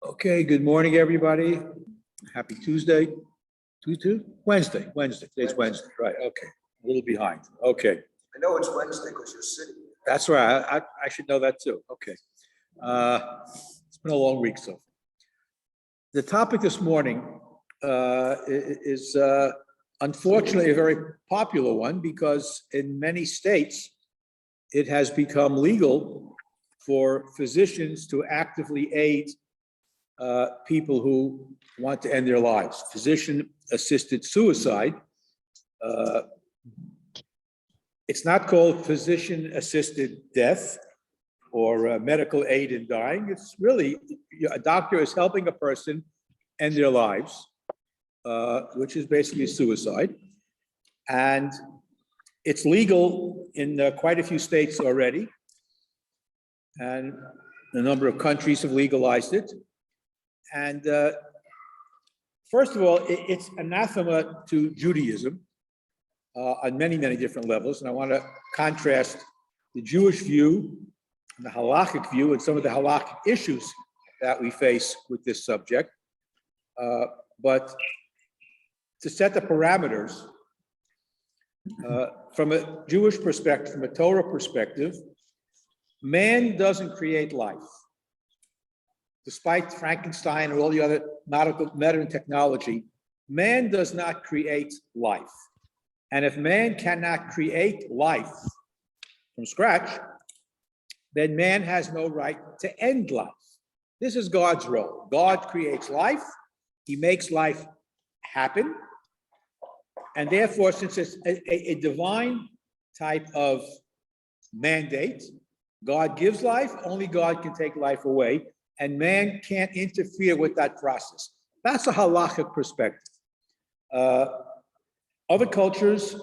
Okay, good morning, everybody. Happy Tuesday. Wednesday. Today's Wednesday, right? Okay, a little behind. Okay, I know it's Wednesday because you're sitting. that's right. I should know that too. Okay. It's been a long week so far. The topic this morning is unfortunately a very popular one because in many states, it has become legal for physicians to actively aid people who want to end their lives. Physician-assisted suicide. It's not called physician-assisted death or medical aid in dying. It's really, a doctor is helping a person end their lives, which is basically suicide. And it's legal in quite a few states already. And a number of countries have legalized it. And first of all, it's anathema to Judaism on many, many different levels. And I want to contrast the Jewish view and the halakhic view and some of the halakhic issues that we face with this subject. But to set the parameters, from a Jewish perspective, from a Torah perspective, man doesn't create life. Despite Frankenstein and all the other modern technology, man does not create life. And if man cannot create life from scratch, then man has no right to end life. This is God's role. God creates life. He makes life happen. And therefore, since it's a divine type of mandate, God gives life, only God can take life away, and man can't interfere with that process. That's a halachic perspective. Other cultures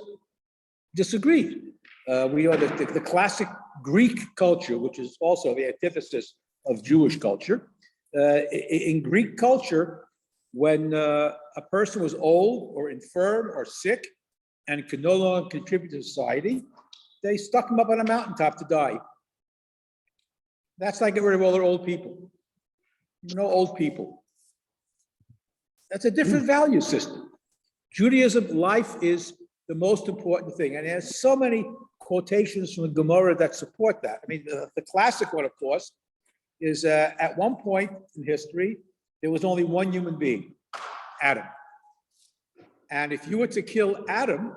disagree. We are the classic Greek culture, which is also the antithesis of Jewish culture. In Greek culture, when a person was old or infirm or sick and could no longer contribute to society, they stuck him up on a mountaintop to die. That's like getting rid of all their old people. No old people. That's a different value system. Judaism, life is the most important thing. And there's so many quotations from the Gemara that support that. I mean, the classic one, of course, is at one point in history, there was only one human being, Adam. And if you were to kill Adam,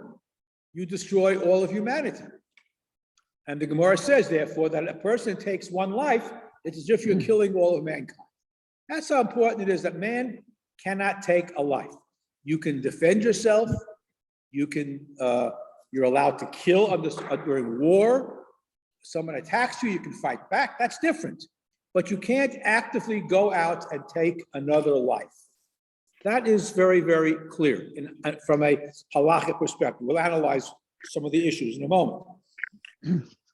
you destroy all of humanity. And the Gemara says, therefore, that a person takes one life, it's as if you're killing all of mankind. That's how important it is that man cannot take a life. You can defend yourself. You can, you're allowed to kill during war. Someone attacks you, you can fight back. That's different. But you can't actively go out and take another life. That is very, very clear from a halachic perspective. We'll analyze some of the issues in a moment.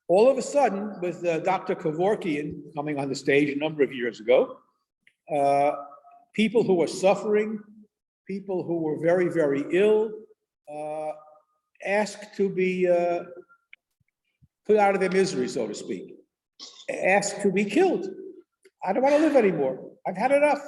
All of a sudden, with Dr. Kevorkian coming on the stage a number of years ago, people who were suffering, people who were very, very ill, asked to be put out of their misery, so to speak, asked to be killed. I don't want to live anymore. I've had enough.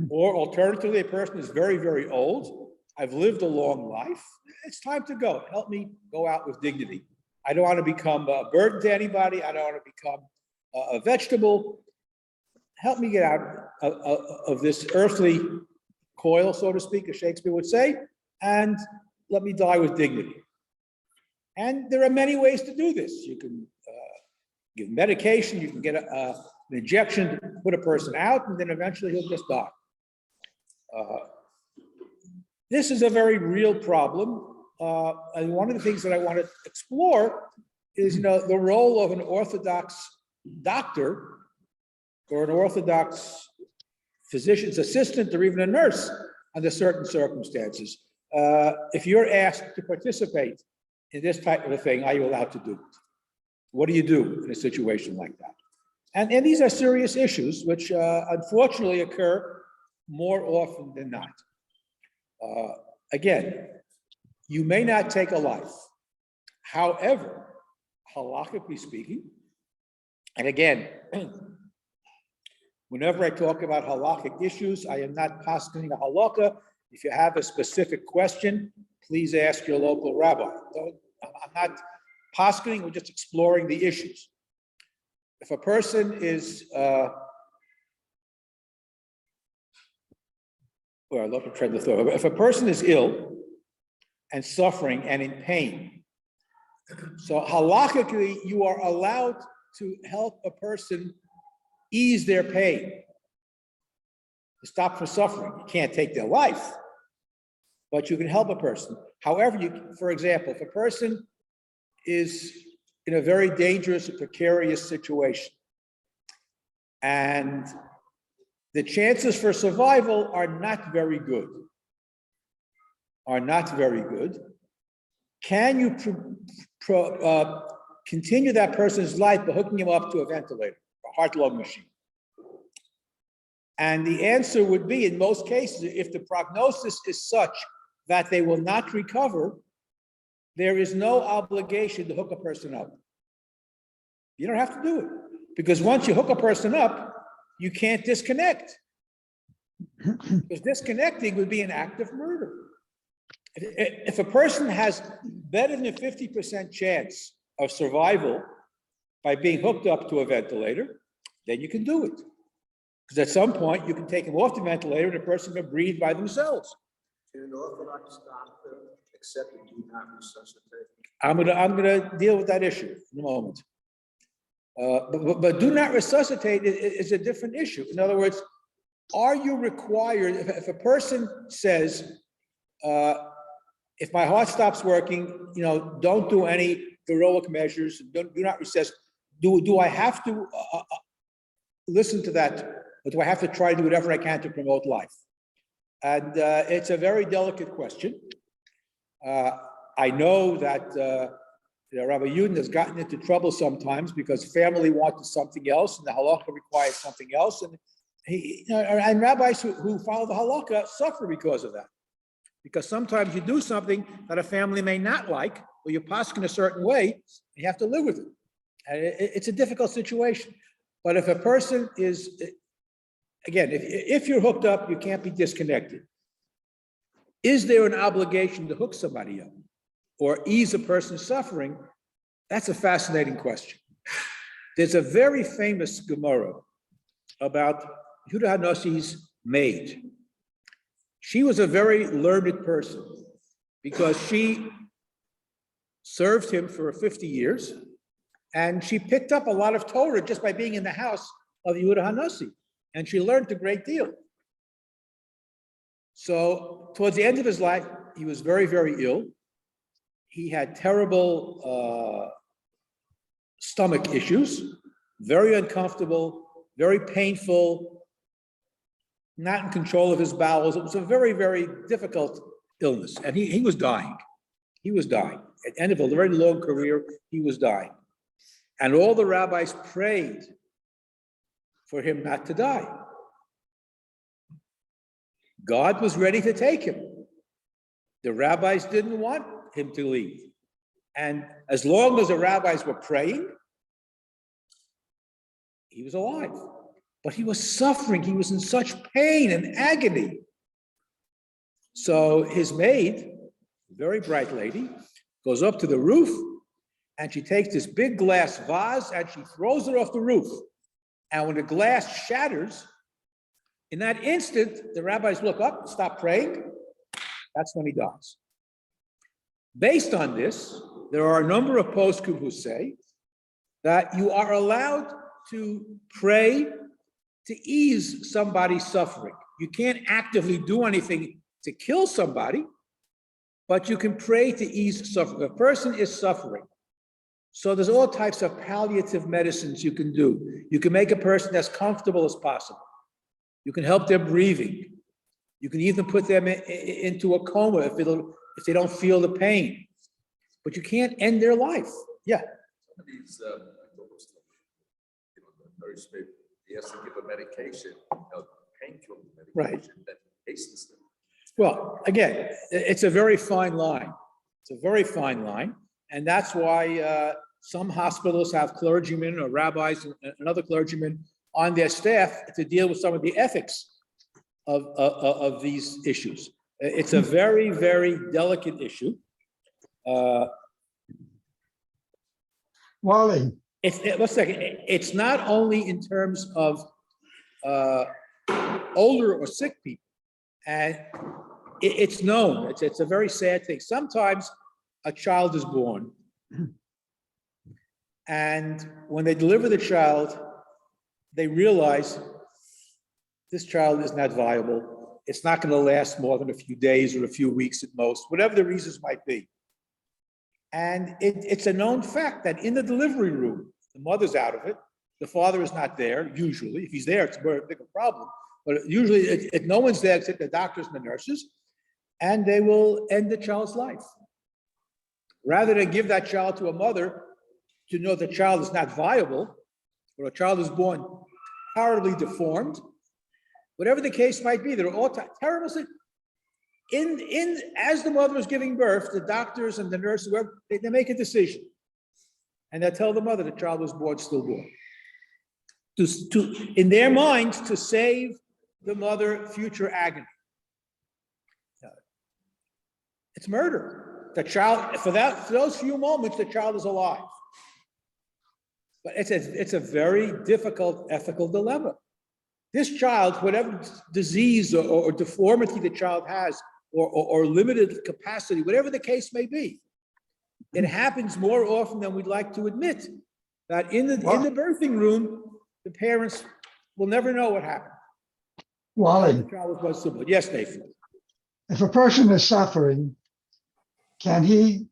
Or alternatively, a person is very, very old. I've lived a long life. It's time to go. Help me go out with dignity. I don't want to become a burden to anybody. I don't want to become a vegetable. Help me get out of this earthly coil, so to speak, as Shakespeare would say, and let me die with dignity. And there are many ways to do this. You can give medication, you can get an injection to put a person out, and then eventually he'll just die. This is a very real problem. And one of the things that I want to explore is, the role of an Orthodox doctor or an Orthodox physician's assistant or even a nurse under certain circumstances. If you're asked to participate in this type of a thing, are you allowed to do it? What do you do in a situation like that? And these are serious issues, which unfortunately occur more often than not. Again, you may not take a life. However, halakhically speaking, and again, whenever I talk about halakhic issues, I am not posting a halakha. If you have a specific question, please ask your local rabbi. I'm not posting, we're just exploring the issues. If a person is, if a person is ill and suffering and in pain, so halakhically, you are allowed to help a person ease their pain, to stop from suffering. You can't take their life, but you can help a person. However, for example, if a person is in a very dangerous or precarious situation, and the chances for survival are not very good, can you continue that person's life by hooking him up to a ventilator, a heart-lung machine? And the answer would be, in most cases, if the prognosis is such that they will not recover, there is no obligation to hook a person up. You don't have to do it, because once you hook a person up, you can't disconnect. Because disconnecting would be an act of murder. If a person has better than a 50% chance of survival by being hooked up to a ventilator, then you can do it. Because at some point, you can take them off the ventilator and the person can breathe by themselves. Can an Orthodox doctor accept and do not resuscitate? I'm gonna deal with that issue in a moment. But do not resuscitate is a different issue. In other words, are you required, if a person says, if my heart stops working, don't do any heroic measures, do not resuscitate, do I have to listen to that, or do I have to try to do whatever I can to promote life? And it's a very delicate question. I know that Rabbi Yudin has gotten into trouble sometimes because family wanted something else and the halakha required something else. And and rabbis who follow the halakha suffer because of that. Because sometimes you do something that a family may not like, or you pass in a certain way, you have to live with it. And it's a difficult situation. But if a person is, again, if you're hooked up, you can't be disconnected. Is there an obligation to hook somebody up or ease a person's suffering? That's a fascinating question. There's a very famous Gemara about Yehuda HaNassi's maid. She was a very learned person because she served him for 50 years, and she picked up a lot of Torah just by being in the house of Yehuda HaNassi, and she learned a great deal. So towards the end of his life, he was very, very ill. He had terrible stomach issues, very uncomfortable, very painful, not in control of his bowels. It was a very, very difficult illness. And he was dying. He was dying. At the end of a very long career, he was dying. And all the rabbis prayed for him not to die. God was ready to take him. The rabbis didn't want him to leave. And as long as the rabbis were praying, he was alive. But he was suffering. He was in such pain and agony. So his maid, very bright lady, goes up to the roof and she takes this big glass vase and she throws it off the roof. And when the glass shatters, in that instant, the rabbis look up, stop praying. That's when he dies. Based on this, there are a number of poskim who say that you are allowed to pray to ease somebody's suffering. You can't actively do anything to kill somebody, but you can pray to ease suffering. A person is suffering. So there's all types of palliative medicines you can do. You can make a person as comfortable as possible. You can help their breathing. You can even put them into a coma if they don't feel the pain. But you can't end their life. Yeah. Some of these, very straight, he has to give a medication, painkiller medication, Right. that hastens them. Well, again, it's a very fine line. It's a very fine line. And that's why some hospitals have clergymen or rabbis and other clergymen on their staff to deal with some of the ethics of these issues. It's a very, very delicate issue. Wally. It's not only in terms of older or sick people, and it's known. It's a very sad thing. Sometimes a child is born, and when they deliver the child, they realize this child is not viable. It's not going to last more than a few days or a few weeks at most, whatever the reasons might be. And it's a known fact that in the delivery room, the mother's out of it, the father is not there, usually. If he's there, it's a very big problem. But usually, if no one's there except the doctors and the nurses, and they will end the child's life. Rather than give that child to a mother to know the child is not viable, or a child is born horribly deformed, whatever the case might be, they're all terrible things. As the mother is giving birth, the doctors and the nurses, whoever, they make a decision. And they tell the mother the child was born stillborn. In their minds, to save the mother future agony. It's murder. The child, for those few moments, the child is alive. But it's a very difficult ethical dilemma. This child, whatever disease or deformity the child has, or limited capacity, whatever the case may be, it happens more often than we'd like to admit, that in the birthing room, the parents will never know what happened. Wally, The child was born stillborn. Yes, Nathan. if a person is suffering, can he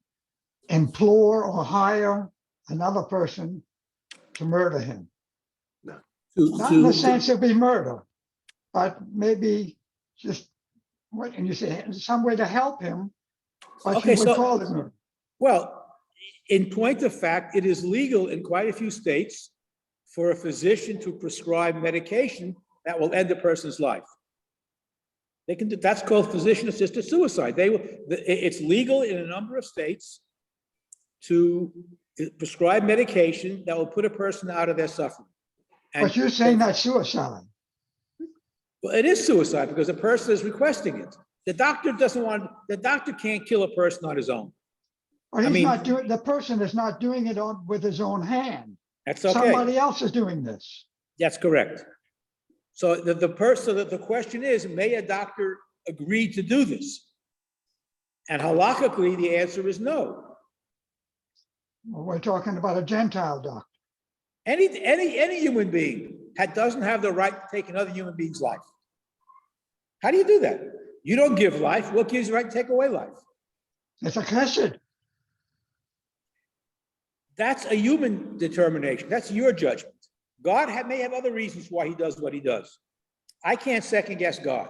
implore or hire another person to murder him? Not in the sense of be murder, but maybe just what, and you say some way to help him, but Okay, you would so- call it murder. Well, in point of fact, it is legal in quite a few states for a physician to prescribe medication that will end a person's life. They can do, that's called physician-assisted suicide. It's legal in a number of states to prescribe medication that will put a person out of their suffering. But you're saying that's suicide. Well, it is suicide because the person is requesting it. The doctor can't kill a person on his own. Or I he's mean- not doing, the person is not doing it with his own hand. That's okay. Somebody else is doing this. That's correct. So the question is, may a doctor agree to do this? And halakhically, the answer is no. Well, we're talking about a Gentile doctor. Any human being doesn't have the right to take another human being's life. How do you do that? You don't give life. What gives you the right to take away life? It's a chesed. That's a human determination. That's your judgment. God may have other reasons why he does what he does. I can't second guess God.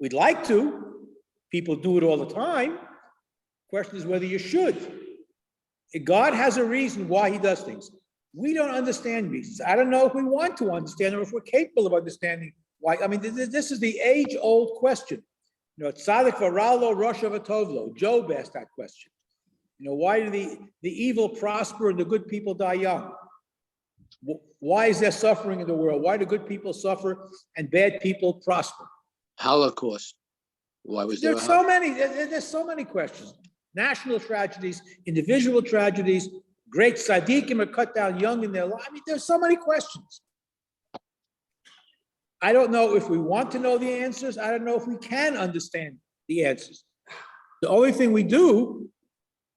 We'd like to. People do it all the time. Question is whether you should. God has a reason why he does things. We don't understand reasons. I don't know if we want to understand or if we're capable of understanding why. I mean, this is the age-old question. You know, Tzadik v'ralo, Rosh v'tovlo. Job asked that question. You know, why do the evil prosper and the good people die young? Why is there suffering in the world? Why do good people suffer and bad people prosper? Holocaust. Why was there? There's so many questions. National tragedies, individual tragedies, great tzaddikim are cut down young in their life. I mean, there's so many questions. I don't know if we want to know the answers. I don't know if we can understand the answers. The only thing we do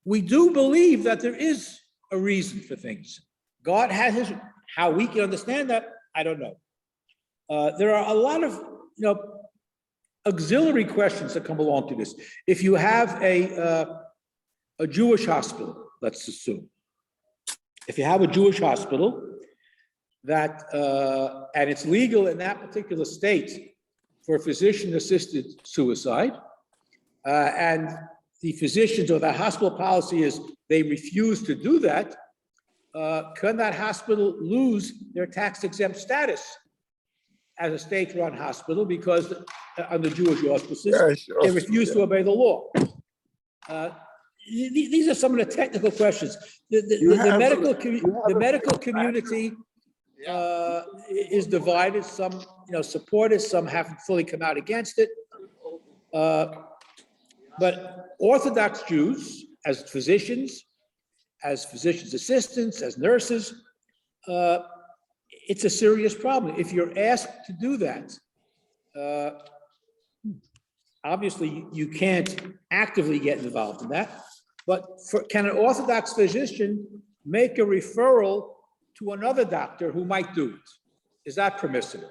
believe that there is a reason for things. God has his, how we can understand that, I don't know. There are a lot of, auxiliary questions that come along to this. If you have a Jewish hospital, let's assume. If you have a Jewish hospital that, and it's legal in that particular state for physician-assisted suicide, and the physicians or the hospital policy is they refuse to do that, can that hospital lose their tax-exempt status as a state-run hospital because under Jewish auspices, they refuse to obey the law? these are some of the technical questions. The medical community is divided. Some, support it. Some haven't fully come out against it. But Orthodox Jews, as physicians assistants, as nurses, it's a serious problem. If you're asked to do that, obviously you can't actively get involved in that. But can an Orthodox physician make a referral to another doctor who might do it? Is that permissible?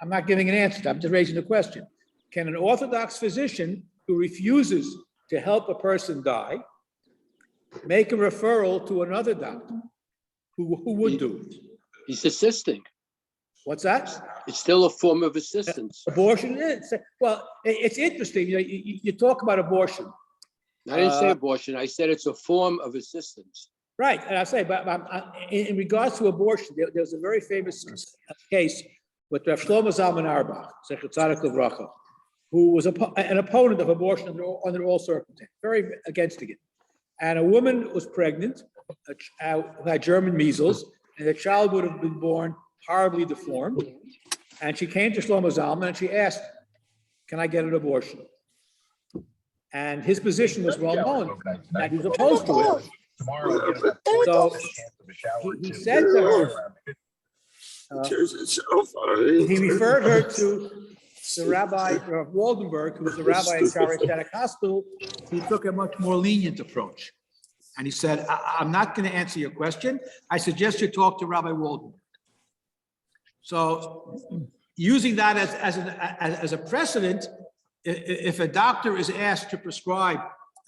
I'm not giving an answer. I'm just raising the question. Can an Orthodox physician who refuses to help a person die make a referral to another doctor who would do it? He's assisting. What's that? It's still a form of assistance. Abortion is. Well, it's interesting. You talk about abortion. I didn't say abortion. I said it's a form of assistance. Right, and I say, but in regards to abortion, there's a very famous case with Rav Shlomo Zalman Auerbach, Zecher Tzadik Livracha, who was an opponent of abortion under all circumstances, very against it. And a woman was pregnant, who had German measles, and the child would have been born horribly deformed. And she came to Shlomo Zalman and she asked, "Can I get an abortion?" And his position was well known, that he was opposed to it. So he said to her, he referred her to the Rabbi of Waldenberg, who was the rabbi in Charity Hospital, who took a much more lenient approach. And he said, I'm not going to answer your question. I suggest you talk to Rabbi Waldenberg. So using that as a precedent, if a doctor is asked to prescribe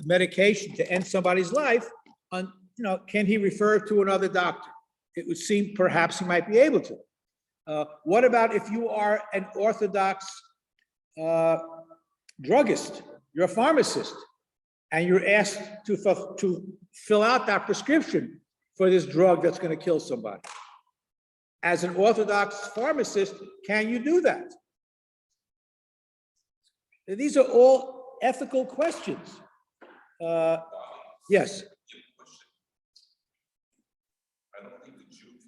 medication to end somebody's life, can he refer to another doctor? It would seem perhaps he might be able to. What about if you are an Orthodox druggist, you're a pharmacist, and you're asked to fill out that prescription for this drug that's going to kill somebody? As an Orthodox pharmacist, can you do that? These are all ethical questions. Yes. I don't think the Jew can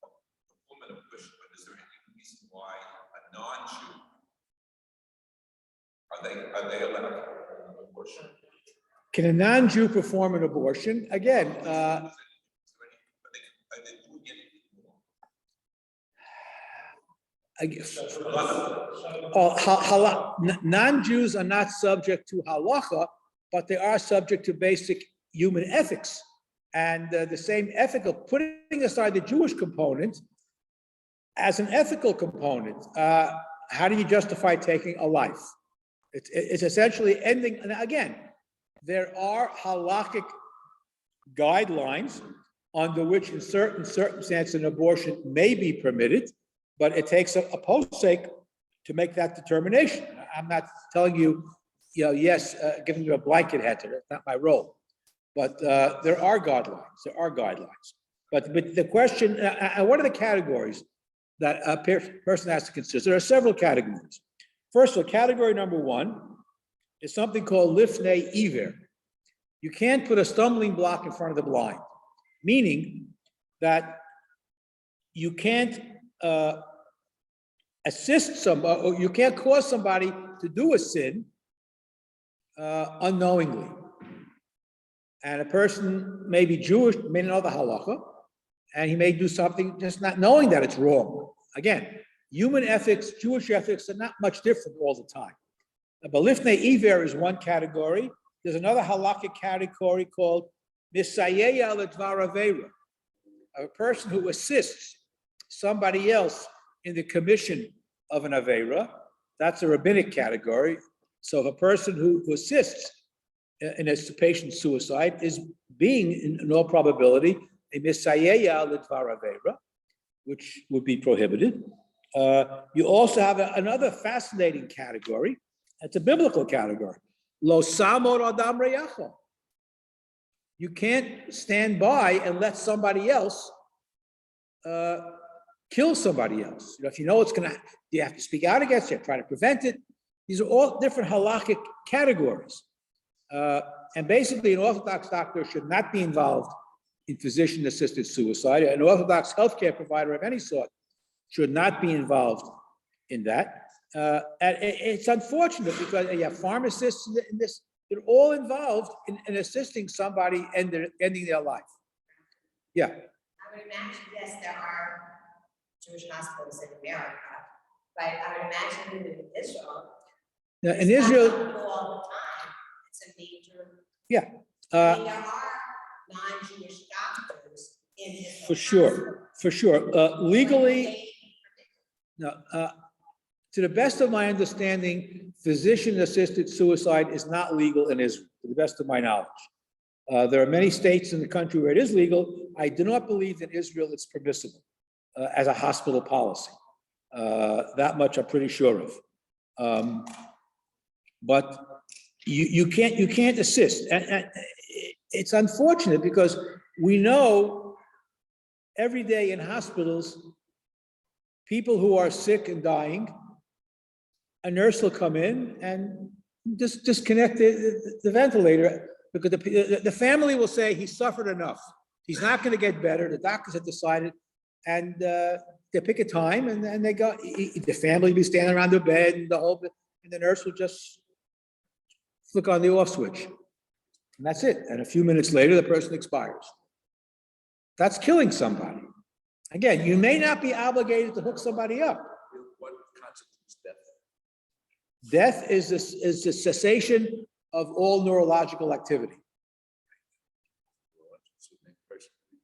perform an abortion, but is there any reason why a non-Jew are they allowed to perform an abortion? Can a non-Jew perform an abortion? Again, Are they doing anything more? Non-Jews are not subject to halacha, but they are subject to basic human ethics. And the same ethical, putting aside the Jewish component, as an ethical component, how do you justify taking a life? It's essentially ending, and again, there are halakhic guidelines under which in certain circumstances an abortion may be permitted, but it takes a posek to make that determination. I'm not telling you, yes, giving you a blanket answer. That's not my role. But there are guidelines. But the question, what are the categories that a person has to consider? There are several categories. First of all, category number one is something called lifnei iver. You can't put a stumbling block in front of the blind, meaning that you can't assist somebody, or you can't cause somebody to do a sin unknowingly. And a person may be Jewish, may not know the halacha, and he may do something just not knowing that it's wrong. Again, human ethics, Jewish ethics are not much different all the time. But lifnei iver is one category. There's another halakhic category called misayeya ledvar avera, a person who assists somebody else in the commission of an avera. That's a rabbinic category. So if a person who assists in a patient's suicide is being, in all probability, a misayeya ledvar avera, which would be prohibited. You also have another fascinating category. It's a biblical category. Lo samor adam reyacho. You can't stand by and let somebody else kill somebody else. If you know it's you have to speak out against it, try to prevent it. These are all different halakhic categories. And basically, an Orthodox doctor should not be involved in physician-assisted suicide. An Orthodox healthcare provider of any sort should not be involved in that. And it's unfortunate because you have pharmacists in this, they're all involved in assisting somebody ending their life. Yeah. I would imagine, yes, there are Jewish hospitals in America, but I would imagine that in Israel. Now, in it's not Israel, helpful all the time. It's a major. yeah, I mean, there are non-Jewish doctors in Israel. for sure, for sure. Legally, no, to the best of my understanding, physician-assisted suicide is not legal in Israel, to the best of my knowledge. There are many states in the country where it is legal. I do not believe in Israel it's permissible as a hospital policy. That much I'm pretty sure of. But you can't assist. And it's unfortunate because we know every day in hospitals, people who are sick and dying, a nurse will come in and just disconnect the ventilator because the family will say he suffered enough. He's not going to get better. The doctors have decided, and they pick a time and they go. The family will be standing around their bed and and the nurse will just flick on the off switch, and that's it. And a few minutes later, the person expires. That's killing somebody. Again, you may not be obligated to hook somebody up. What constitutes death? Death is the cessation of all neurological activity.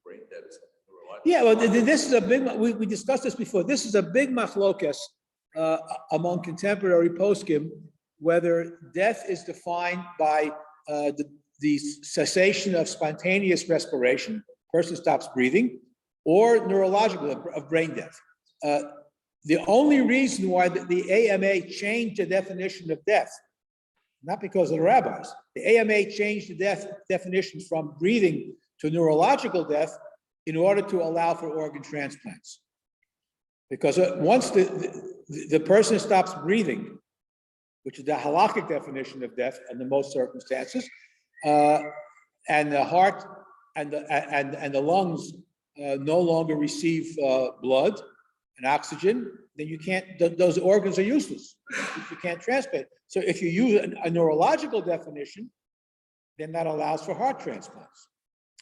Brain dead is neurological. Yeah, well, this is a big, we discussed this before. This is a big machlokas among contemporary poskim, whether death is defined by the cessation of spontaneous respiration, person stops breathing, or neurological of brain death. The only reason why the AMA changed the definition of death, not because of the rabbis, the AMA changed the definition from breathing to neurological death in order to allow for organ transplants. Because once the person stops breathing, which is the halakhic definition of death under most circumstances, and the heart and the lungs no longer receive blood and oxygen, then you can't, those organs are useless. You can't transplant. So if you use a neurological definition, then that allows for heart transplants.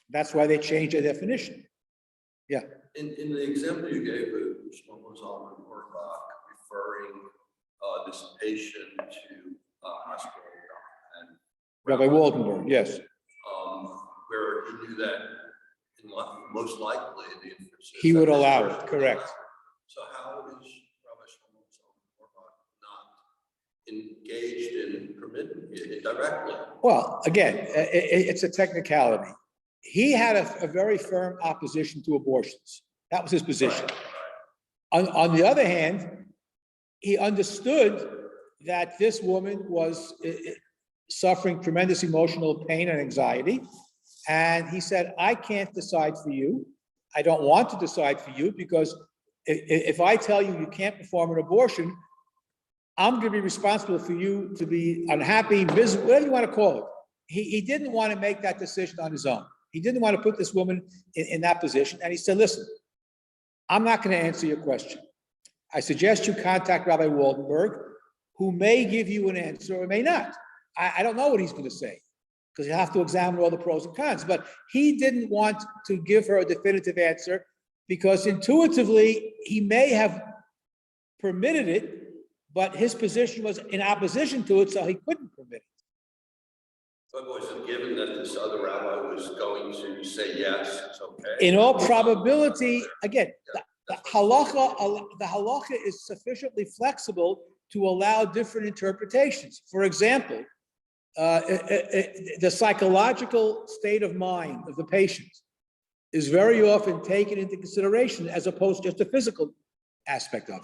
That's why they changed the definition. Yeah. In the example you gave, someone was on an Orthodox referring this patient to a hospital and Rabbi Waldenberg, yes. where he knew that most likely the inference is He that would this allow person it, correct. So how is Rabbi Shlomo's Orthodox not engaged in permitting it directly? Well, again, it's a technicality. He had a very firm opposition to abortions. That was his position. On the other hand, he understood that this woman was suffering tremendous emotional pain and anxiety. And he said, I can't decide for you. I don't want to decide for you because if I tell you you can't perform an abortion, I'm going to be responsible for you to be unhappy, miserable, whatever you want to call it. He didn't want to make that decision on his own. He didn't want to put this woman in that position. And he said, listen, I'm not going to answer your question. I suggest you contact Rabbi Waldenberg, who may give you an answer or may not. I don't know what he's going to say because you have to examine all the pros and cons. But he didn't want to give her a definitive answer because intuitively he may have permitted it, but his position was in opposition to it, so he couldn't permit it. But was it given that this other rabbi was going to say yes, it's okay? In all probability, again, the halacha is sufficiently flexible to allow different interpretations. For example, the psychological state of mind of the patient is very often taken into consideration as opposed to just the physical aspect of it.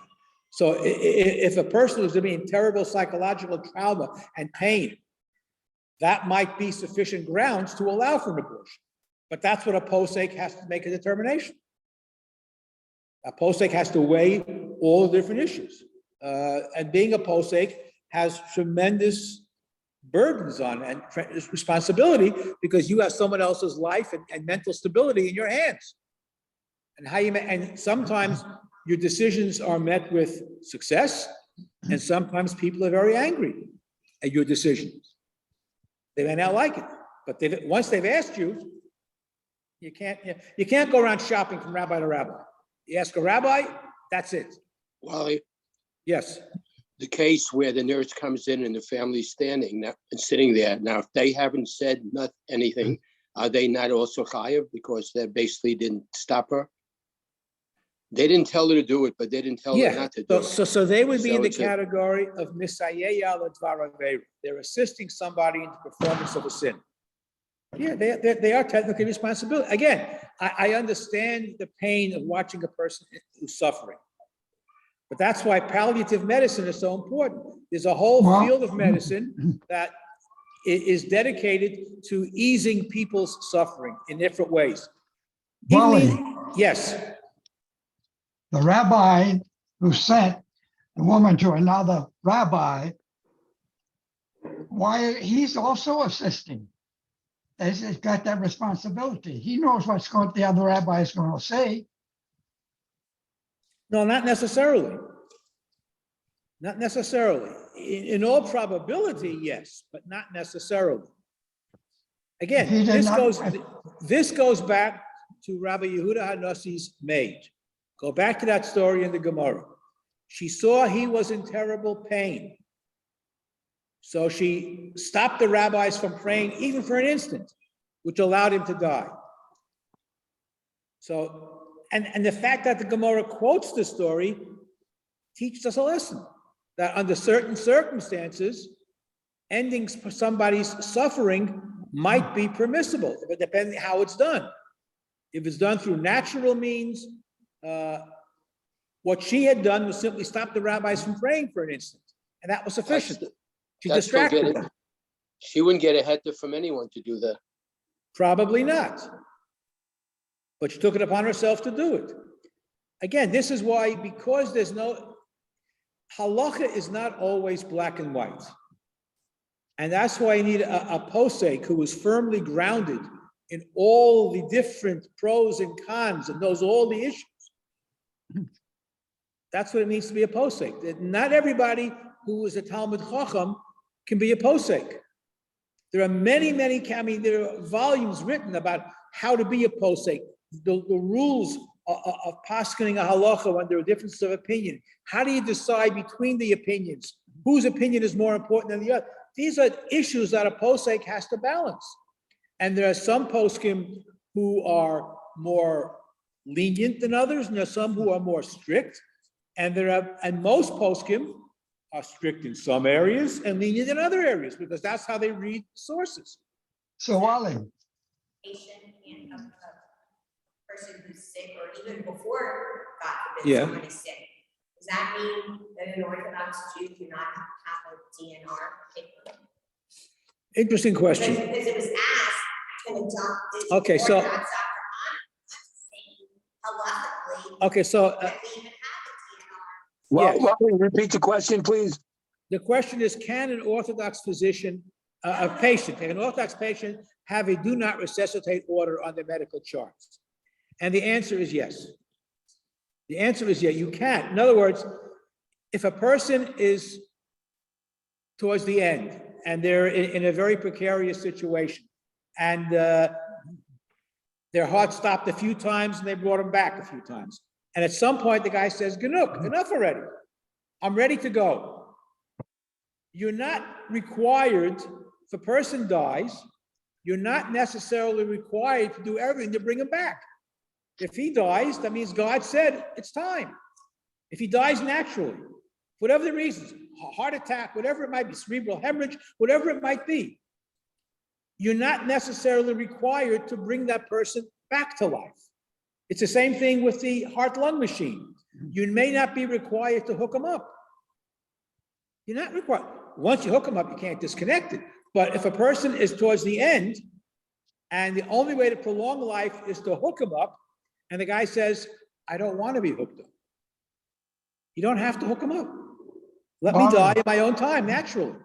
So if a person is in terrible psychological trauma and pain, that might be sufficient grounds to allow for an abortion. But that's what a posek has to make a determination. A posek has to weigh all the different issues. And being a posek has tremendous burdens on and responsibility because you have someone else's life and mental stability in your hands. And sometimes your decisions are met with success, and sometimes people are very angry at your decisions. They may not like it, but once they've asked you, you can't go around shopping from rabbi to rabbi. You ask a rabbi, that's it. Wally, Yes. the case where the nurse comes in and the family's standing now and sitting there. Now, if they haven't said anything, are they not also chayav because they basically didn't stop her? They didn't tell her to do it, but they didn't tell her not to do it. So they would be So in the it's a- category of misayeya l'dvar aveira. They're assisting somebody in the performance of a sin. Yeah, they are technically responsible. Again, I understand the pain of watching a person who's suffering. But that's why palliative medicine is so important. There's a whole Well- field of medicine that is dedicated to easing people's suffering in different ways. Wally, Yes, the rabbi who sent the woman to another rabbi, why, he's also assisting. He's got that responsibility. He knows the other rabbi is going to say. no, not necessarily. Not necessarily. In all probability, yes, but not necessarily. Again, He did this goes back to Rabbi Yehuda HaNassi's maid. Go back to that story in the Gemara. She saw he was in terrible pain. So she stopped the rabbis from praying even for an instant, which allowed him to die. So, and the fact that the Gemara quotes the story teaches us a lesson that under certain circumstances, endings for somebody's suffering might be permissible, but depending how it's done. If it's done through natural means, what she had done was simply stop the rabbis from praying for an instant, and that was sufficient. She That's still distracted getting- them. She wouldn't get a heter from anyone to do that. Probably not. But she took it upon herself to do it. Again, this is why, because there's no, halacha is not always black and white. And that's why you need a posek who is firmly grounded in all the different pros and cons and knows all the issues. That's what it means to be a posek. That not everybody who is a Talmud Chacham can be a posek. There are many, there are volumes written about how to be a posek, the rules of paskening a halacha when there are differences of opinion. How do you decide between the opinions? Whose opinion is more important than the other? These are issues that a posek has to balance. And there are some poskim who are more lenient than others, and there are some who are more strict. And most poskim are strict in some areas and lenient in other areas, because that's how they read sources. So Wally, Patient and a person who's sick, or even before, God forbid, Yeah. someone is sick. Does that mean that an Orthodox Jew do not have a DNR paper? Interesting question. Because it was asked, can a doctor, Okay, so- Orthodox doctor saying halakhically, Okay, so that we even have a DNR? Yes. Repeat the question, please. the question is, can an Orthodox physician, can an Orthodox patient have a do not resuscitate order on their medical charts? And the answer is yes. The answer is yes, you can. In other words, if a person is towards the end and they're in a very precarious situation and their heart stopped a few times and they brought them back a few times. And at some point, the guy says, Ganuk, enough already. I'm ready to go. You're not required, if a person dies, you're not necessarily required to do everything to bring him back. If he dies, that means God said it's time. If he dies naturally, whatever the reasons, heart attack, whatever it might be, cerebral hemorrhage, whatever it might be, you're not necessarily required to bring that person back to life. It's the same thing with the heart-lung machine. You may not be required to hook them up. You're not required. Once you hook them up, you can't disconnect it. But if a person is towards the end, and the only way to prolong life is to hook them up, and the guy says, I don't want to be hooked up. You don't have to hook them up. Let me die in my own time, naturally.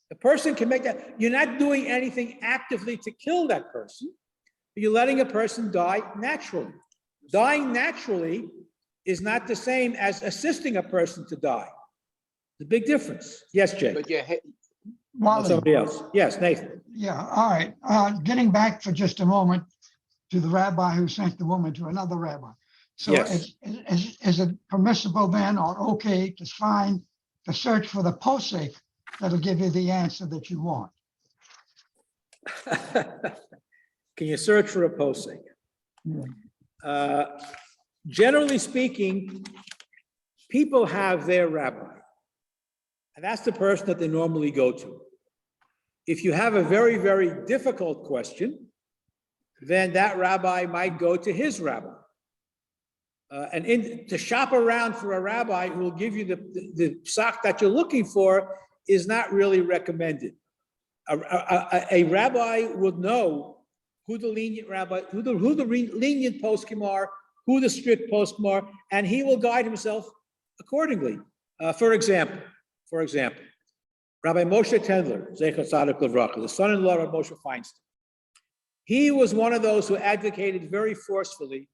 The person can make that. You're not doing anything actively to kill that person. You're letting a person die naturally. Dying naturally is not the same as assisting a person to die. The big difference. Yes, Jay. But yeah, Wally, Somebody else. Yes, Nathan. yeah, all right. Getting back for just a moment to the rabbi who sent the woman to another rabbi. So Yes. is it permissible then or okay to search for the posek that'll give you the answer that you want? Can you search for a posting? Generally speaking, people have their rabbi. And that's the person that they normally go to. If you have a very, very difficult question, then that rabbi might go to his rabbi. To shop around for a rabbi who will give you the sock that you're looking for is not really recommended. A rabbi would know who the lenient rabbi, who the lenient poskim are, who the strict poskim are, and he will guide himself accordingly. For example, Rabbi Moshe Tendler, Zecher Tzaddik Levracha, the son-in-law of Moshe Feinstein, he was one of those who advocated very forcefully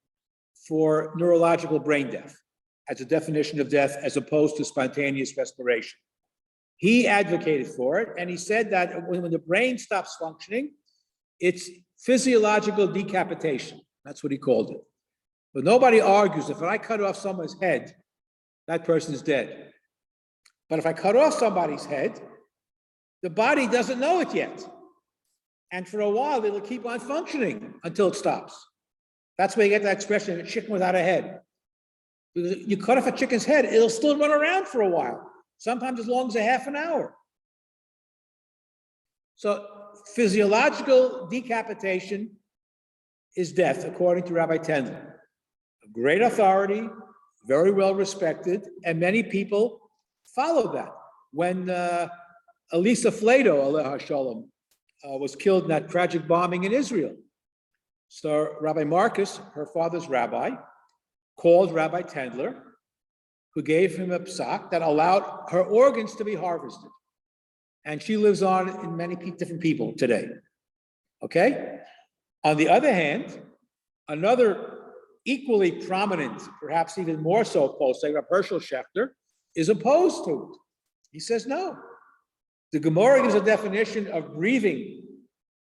for neurological brain death as a definition of death as opposed to spontaneous respiration. He advocated for it, and he said that when the brain stops functioning, it's physiological decapitation. That's what he called it. But nobody argues if I cut off someone's head, that person is dead. But if I cut off somebody's head, the body doesn't know it yet. And for a while, it'll keep on functioning until it stops. That's where you get that expression, a chicken without a head. Because you cut off a chicken's head, it'll still run around for a while, sometimes as long as a half an hour. So physiological decapitation is death, according to Rabbi Tendler. A great authority, very well respected, and many people follow that. When Elisa Flato, Aleha Shalom, was killed in that tragic bombing in Israel. So Rabbi Marcus, her father's rabbi, called Rabbi Tendler, who gave him a psak that allowed her organs to be harvested. And she lives on in many different people today. Okay? On the other hand, another equally prominent, perhaps even more so post, like Rabbi Herschel Schechter, is opposed to it. He says no. The Gemara gives a definition of breathing.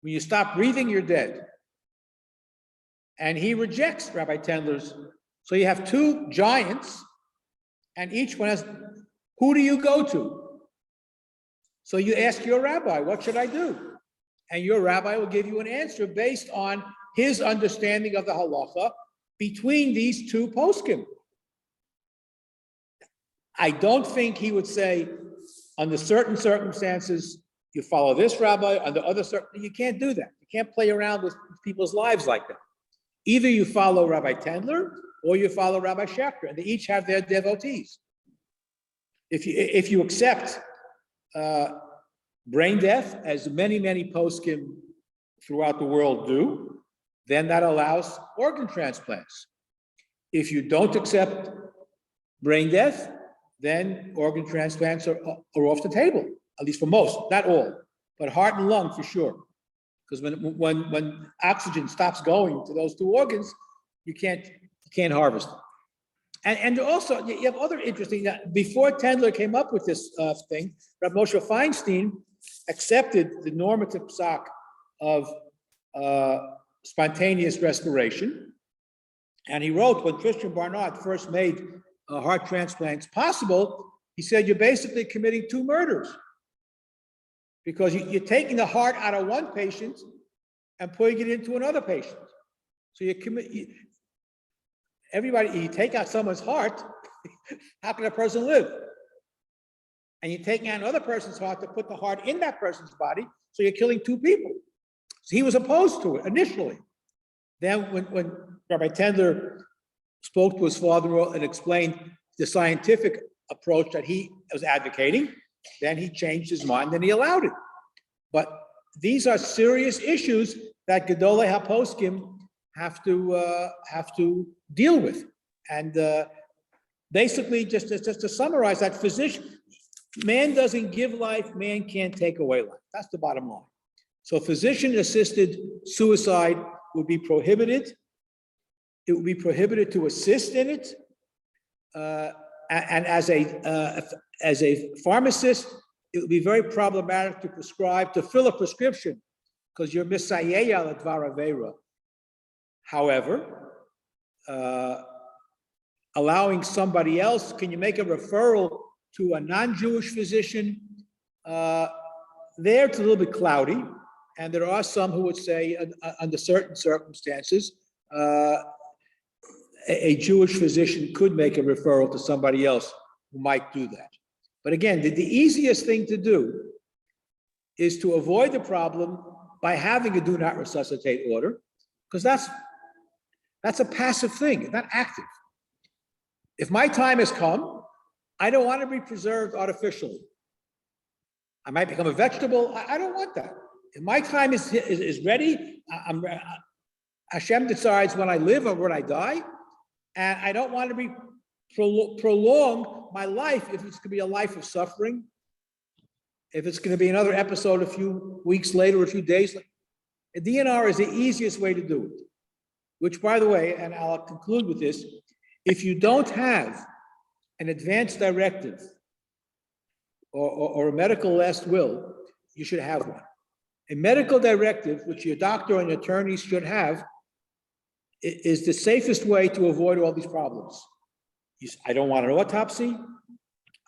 When you stop breathing, you're dead. And he rejects Rabbi Tendler's. So you have two giants, and each one has, who do you go to? So you ask your rabbi, what should I do? And your rabbi will give you an answer based on his understanding of the halacha between these two poskim. I don't think he would say, under certain circumstances, you follow this rabbi, under other certain, you can't do that. You can't play around with people's lives like that. Either you follow Rabbi Tendler or you follow Rabbi Schechter, and they each have their devotees. If you accept brain death, as many poskim throughout the world do, then that allows organ transplants. If you don't accept brain death, then organ transplants are off the table, at least for most, not all, but heart and lung for sure. Because when oxygen stops going to those two organs, you can't harvest them. And also, you have other interesting, before Tendler came up with this thing, Rabbi Moshe Feinstein accepted the normative psak of spontaneous respiration. And he wrote, when Christian Barnard first made heart transplants possible, he said, you're basically committing two murders. Because you're taking the heart out of one patient and putting it into another patient. So you take out someone's heart, how can a person live? And you're taking out another person's heart to put the heart in that person's body, so you're killing two people. So he was opposed to it initially. Then when Rabbi Tendler spoke to his father-in-law and explained the scientific approach that he was advocating, then he changed his mind and he allowed it. But these are serious issues that Gedolei HaPoskim have to deal with. And basically, just to summarize that, Man doesn't give life, man can't take away life. That's the bottom line. So physician-assisted suicide would be prohibited. It would be prohibited to assist in it. And as a pharmacist, it would be very problematic to prescribe, to fill a prescription, because you're misayeh al dvar avera. However, allowing somebody else, can you make a referral to a non-Jewish physician? There it's a little bit cloudy, and there are some who would say, under certain circumstances, a Jewish physician could make a referral to somebody else who might do that. But again, the easiest thing to do is to avoid the problem by having a do not resuscitate order, because that's a passive thing, it's not active. If my time has come, I don't want to be preserved artificially. I might become a vegetable. I don't want that. If my time is ready, Hashem decides when I live or when I die, and I don't want to be prolong my life if it's going to be a life of suffering, if it's going to be another episode a few weeks later, a few days later. A DNR is the easiest way to do it, which, by the way, and I'll conclude with this, if you don't have an advance directive or a medical last will, you should have one. A medical directive, which your doctor and attorneys should have, is the safest way to avoid all these problems. I don't want an autopsy.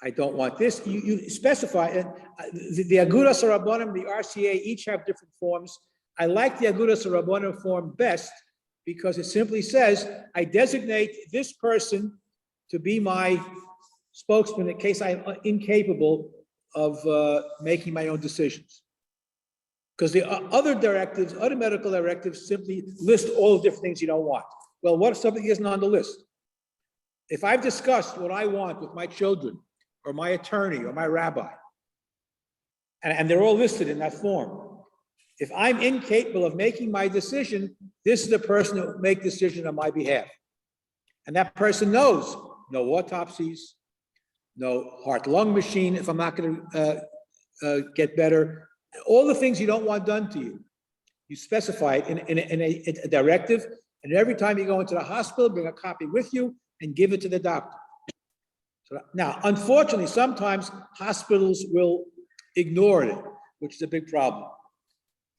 I don't want this. You specify it. The Agudas Rabbanim, the RCA, each have different forms. I like the Agudas Rabbanim form best because it simply says, I designate this person to be my spokesman in case I'm incapable of making my own decisions. Because the other directives, other medical directives simply list all the different things you don't want. Well, what if something isn't on the list? If I've discussed what I want with my children or my attorney or my rabbi, and they're all listed in that form, if I'm incapable of making my decision, this is the person who will make decision on my behalf. And that person knows no autopsies, no heart-lung machine if I'm not going to get better. All the things you don't want done to you, you specify it in a directive, and every time you go into the hospital, bring a copy with you and give it to the doctor. So now, unfortunately, sometimes hospitals will ignore it, which is a big problem.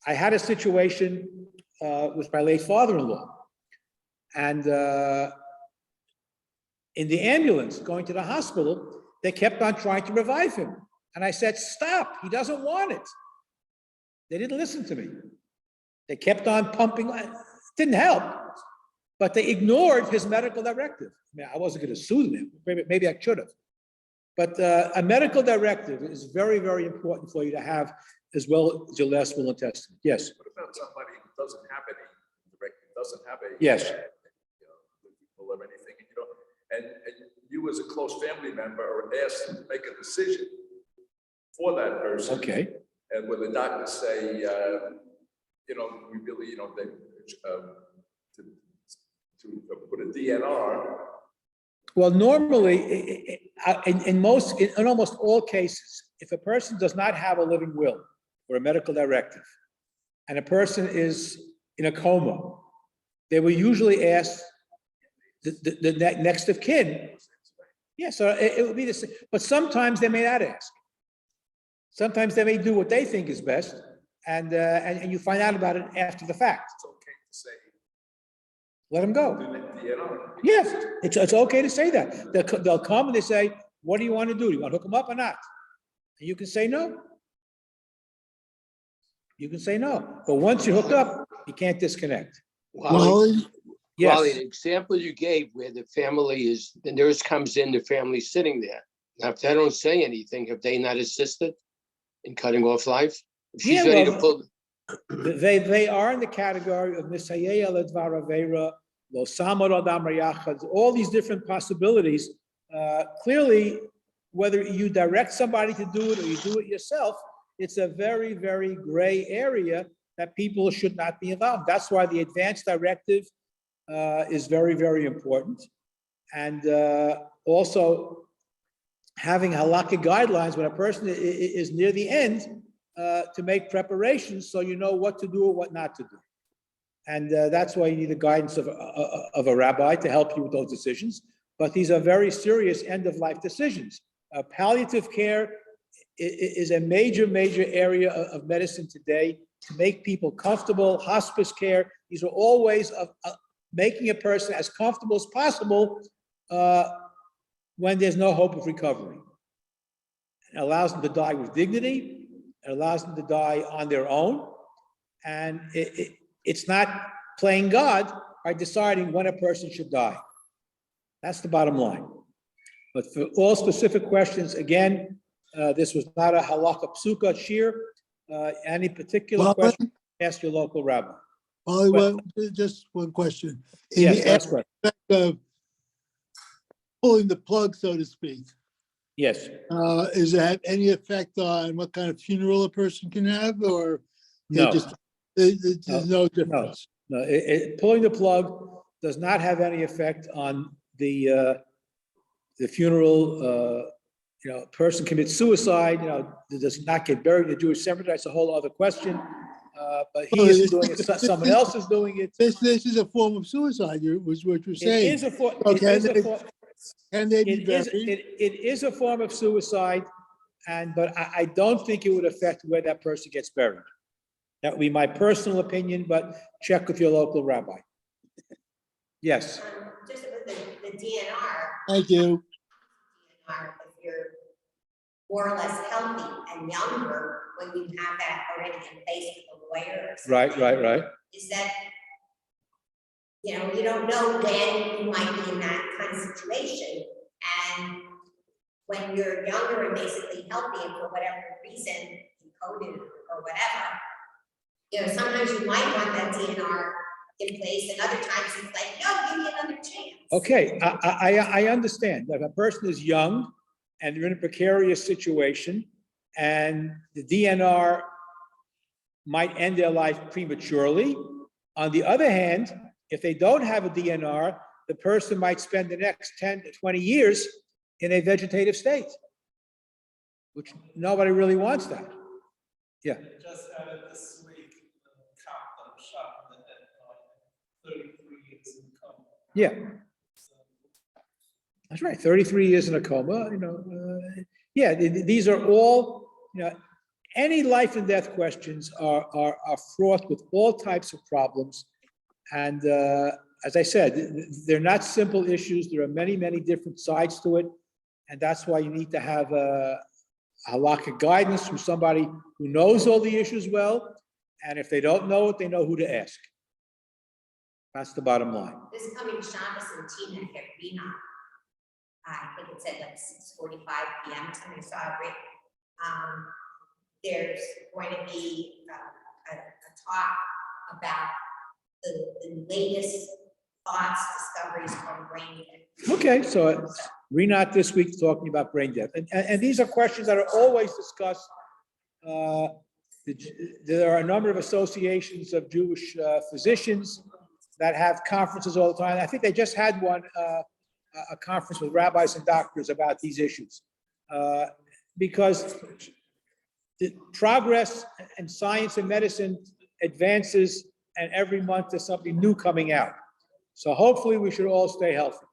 I had a situation with my late father-in-law, and in the ambulance going to the hospital, they kept on trying to revive him. And I said, stop, he doesn't want it. They didn't listen to me. They kept on pumping. It didn't help, but they ignored his medical directive. I mean, I wasn't going to sue them. Maybe I should have. But a medical directive is very, very important for you to have, as well as your last will and testament. Yes. What about somebody who doesn't have any directive, doesn't have a Yes. will or anything, and you as a close family member are asked to make a decision for that person. Okay. And when the doctors say, we really, they, to put a DNR. Well, normally, in almost all cases, if a person does not have a living will or a medical directive, and a person is in a coma, they will usually ask the next of kin. Yeah, so it would be the same, but sometimes they may not ask. Sometimes they may do what they think is best, and you find out about it after the fact. It's okay to say, let them go. do the DNR. Yes, it's okay to say that. They'll come and they say, what do you want to do? Do you want to hook them up or not? And you can say no. You can say no. But once you hook up, you can't disconnect. Wally, Yes. Wally, the example you gave where the nurse comes in, the family's sitting there. Now, if they don't say anything, have they not assisted in cutting off life? If she's ready to pull. They are in the category of misayeh al dvar avera, lo samar adam yachad, all these different possibilities. Clearly, whether you direct somebody to do it or you do it yourself, it's a very, very gray area that people should not be involved. That's why the advance directive is very, very important. And also, having halakhic guidelines when a person is near the end to make preparations so you know what to do or what not to do. And that's why you need the guidance of a rabbi to help you with those decisions. But these are very serious end-of-life decisions. Palliative care is a major area of medicine today to make people comfortable. Hospice care, these are all ways of making a person as comfortable as possible when there's no hope of recovery. It allows them to die with dignity. It allows them to die on their own. And it's not playing God by deciding when a person should die. That's the bottom line. But for all specific questions, again, this was not a halakha psuka shiur. Any particular question, ask your local rabbi. Well, just one question. In Yes, the last question. aspect of pulling the plug, so to speak, Yes. does it have any effect on what kind of funeral a person can have, or No. there's no difference? No, pulling the plug does not have any effect on the funeral. A person commits suicide, does not get buried in the Jewish cemetery. That's a whole other question. But he isn't doing it, someone else is doing it. This is a form of suicide, was what you're It saying. is a form. Can they be buried? It is a form of suicide, but I don't think it would affect where that person gets buried. That would be my personal opinion, but check with your local rabbi. Yes. Just with the DNR. Thank you. DNR, if you're more or less healthy and younger, when you have that already in place with a lawyer or something. Right. Is that, you don't know when you might be in that kind of situation. And when you're younger and basically healthy, and for whatever reason, you coded or whatever, sometimes you might want that DNR in place, and other times it's like, no, give me another chance. Okay, I understand that if a person is young and they're in a precarious situation and the DNR might end their life prematurely. On the other hand, if they don't have a DNR, the person might spend the next 10 to 20 years in a vegetative state, which nobody really wants that. Yeah. Just added this week, Kaplan shot in the head, 33 years in coma. Yeah. That's right, 33 years in a coma, yeah, these are all, any life and death questions are fraught with all types of problems. And as I said, they're not simple issues. There are many different sides to it. And that's why you need to have a halakhic guidance from somebody who knows all the issues well. And if they don't know it, they know who to ask. That's the bottom line. This coming Shabbos and Tina at Greene, I think it said like 6:45 p.m. or something, so I read. There's going to be a talk about the latest thoughts, discoveries on brain death. Okay, so Renat this week talking about brain death. And these are questions that are always discussed. There are a number of associations of Jewish physicians that have conferences all the time. I think they just had one, a conference with rabbis and doctors about these issues. Because the progress in science and medicine advances, and every month there's something new coming out. So hopefully we should all stay healthy.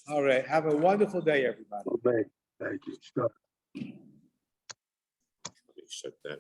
All right, have a wonderful day, everybody. Thank you. Let me shut that.